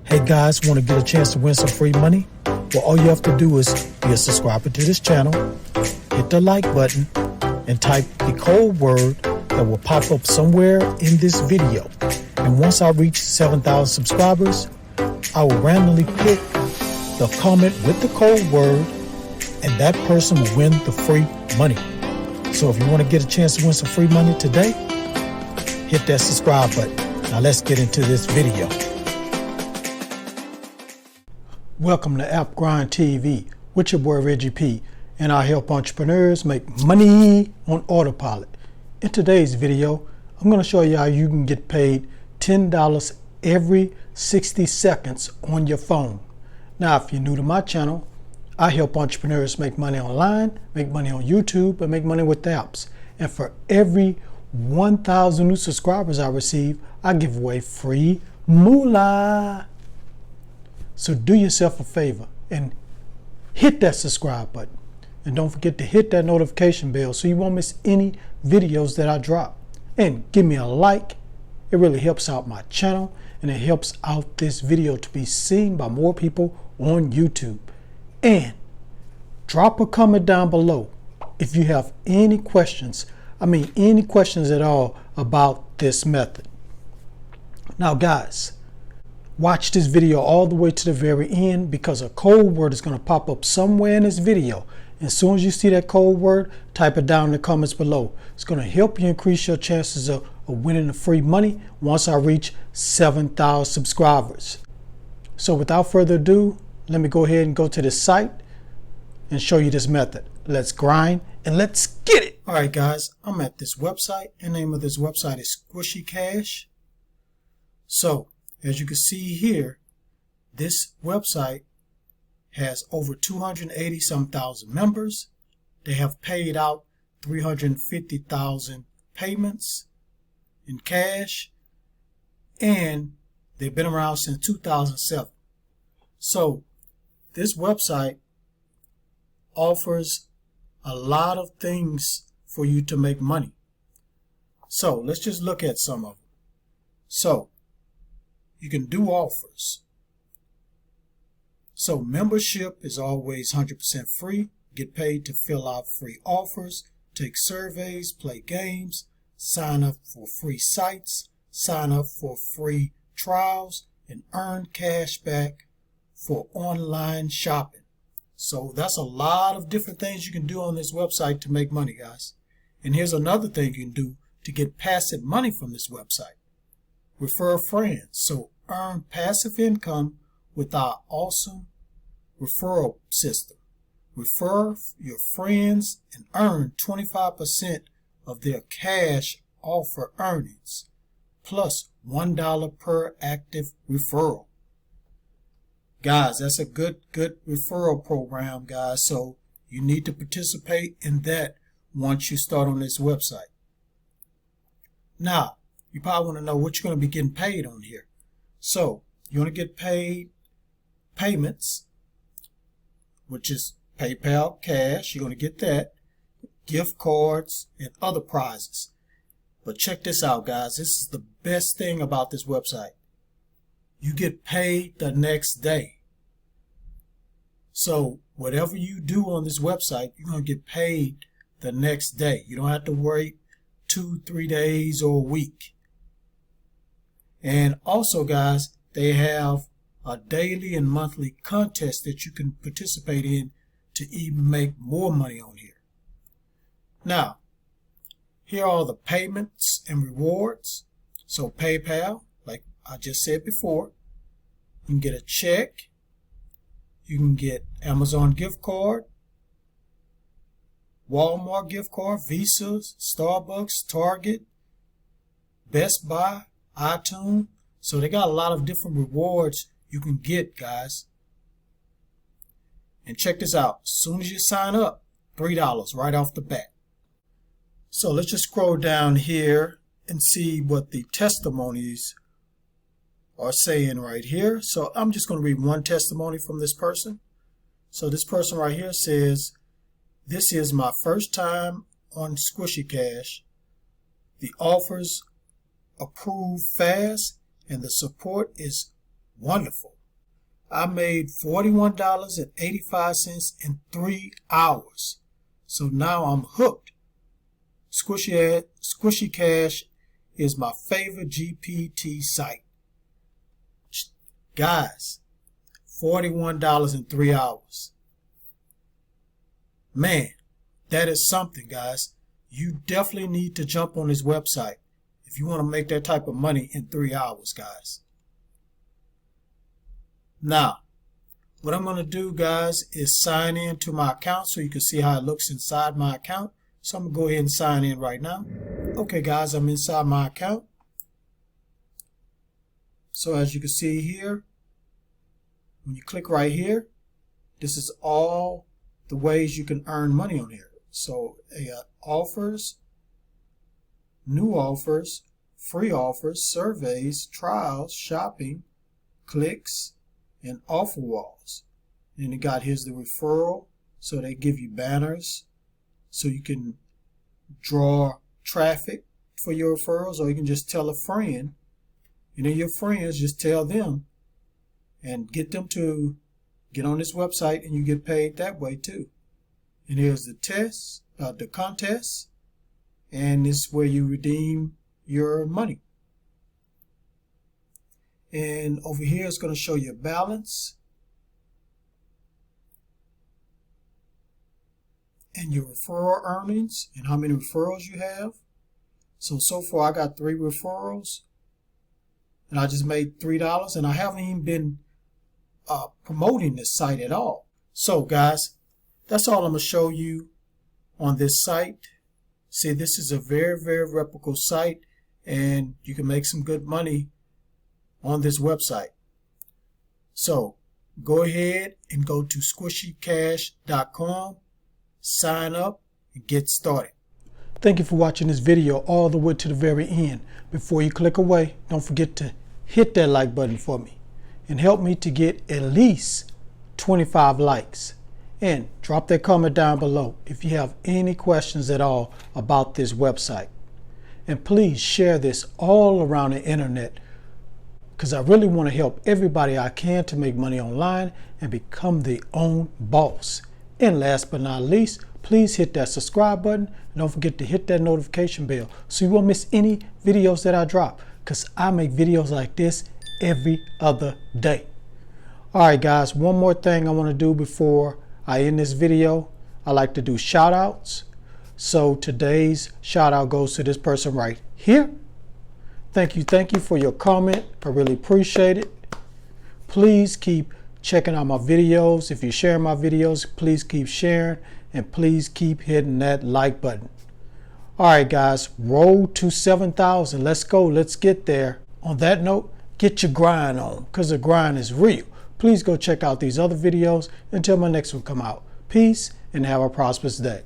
Hey guys, want to get a chance to win some free money? Well, all you have to do is be a subscriber to this channel, hit the like button, and type the code word that will pop up somewhere in this video. And once I reach 7,000 subscribers, I will randomly pick the comment with the code word, and that person will win the free money. So if you want to get a chance to win some free money today, hit that subscribe button. Now let's get into this video. Welcome to App Grind TV with your boy Reggie P, and I help entrepreneurs make money on autopilot. In today's video, I'm going to show you how you can get paid $10 every 60 seconds on your phone. Now, if you're new to my channel, I help entrepreneurs make money online, make money on YouTube, and make money with apps. And for every 1,000 new subscribers I receive, I give away free moolah. So do yourself a favor and hit that subscribe button. And don't forget to hit that notification bell so you won't miss any videos that I drop. And give me a like. It really helps out my channel, and it helps out this video to be seen by more people on YouTube. And drop a comment down below if you have any questions. Any questions at all about this method. Now guys, watch this video all the way to the very end, because a code word is going to pop up somewhere in this video. And as soon as you see that code word, type it down in the comments below. It's going to help you increase your chances of winning the free money once I reach 7,000 subscribers. So without further ado, let me go ahead and go to the site and show you this method. Let's grind and let's get it. All right, guys, I'm at this website. The name of this website is Squishy Cash. So as you can see here, this website has over 280 some thousand members. They have paid out 350,000 payments in cash, and they've been around since 2007. So this website offers a lot of things for you to make money. So let's just look at some of them. So you can do offers. So membership is always 100% free. Get paid to fill out free offers, take surveys, play games, sign up for free sites, sign up for free trials, and earn cash back for online shopping. So that's a lot of different things you can do on this website to make money, guys. And here's another thing you can do to get passive money from this website. Refer friends. So earn passive income with our awesome referral system. Refer your friends and earn 25% of their cash offer earnings, plus $1 per active referral. Guys, that's a good referral program, guys. So you need to participate in that once you start on this website. Now, you probably want to know what you're going to be getting paid on here. So you want to get paid payments, which is PayPal, cash. You're going to get that, gift cards, and other prizes. But check this out, guys. This is the best thing about this website. You get paid the next day. So whatever you do on this website, you're going to get paid the next day. You don't have to wait 2-3 days or a week. And also, guys, they have a daily and monthly contest that you can participate in to even make more money on here. Now, here are the payments and rewards. So PayPal, like I just said before, you can get a check. You can get Amazon gift card, Walmart gift card, Visa, Starbucks, Target, Best Buy, iTunes. So they got a lot of different rewards you can get, guys. And check this out. As soon as you sign up, $3 right off the bat. So let's just scroll down here and see what the testimonies are saying right here. So I'm just going to read one testimony from this person. So this person right here says, "This is my first time on Squishy Cash. The offers approve fast and the support is Wonderful. I made $41.85 in 3 hours. So now I'm hooked. Squishy Cash is my favorite GPT site. Guys, $41 in 3 hours. Man, that is something, guys. You definitely need to jump on this website if you want to make that type of money in 3 hours, guys. Now, what I'm going to do, guys, is sign in to my account so you can see how it looks inside my account. So I'm going to go ahead and sign in right now. Okay, guys, I'm inside my account. So as you can see here, when you click right here, this is all the ways you can earn money on here. So offers, new offers, free offers, surveys, trials, shopping, clicks, and offer walls. And you got here's the referral, so they give you banners so you can draw traffic for your referrals, or you can just tell a friend, and then your friends just tell them and get them to get on this website, and you get paid that way too. And here's the the contest, and this is where you redeem your money. And over here it's going to show your balance and your referral earnings and how many referrals you have. So far I got 3 referrals and I just made $3, and I haven't even been promoting this site at all. So guys, that's all I'm going to show you on this site. See, this is a very, very reputable site, and you can make some good money on this website. So go ahead and go to squishycash.com, sign up, and get started. Thank you for watching this video all the way to the very end. Before you click away, don't forget to hit that like button for me and help me to get at least 25 likes. And drop that comment down below if you have any questions at all about this website. And please share this all around the internet, because I really want to help everybody I can to make money online and become their own boss. And last but not least, please hit that subscribe button and don't forget to hit that notification bell so you won't miss any videos that I drop, because I make videos like this every other day. Alright guys, one more thing I want to do before I end this video. I like to do shout outs. So today's shout out goes to this person right here. Thank you for your comment. I really appreciate it. Please keep checking out my videos. If you're sharing my videos, please keep sharing, and please keep hitting that like button. Alright guys, roll to 7,000. Let's go. Let's get there. On that note, get your grind on, because the grind is real. Please go check out these other videos until my next one come out. Peace and have a prosperous day.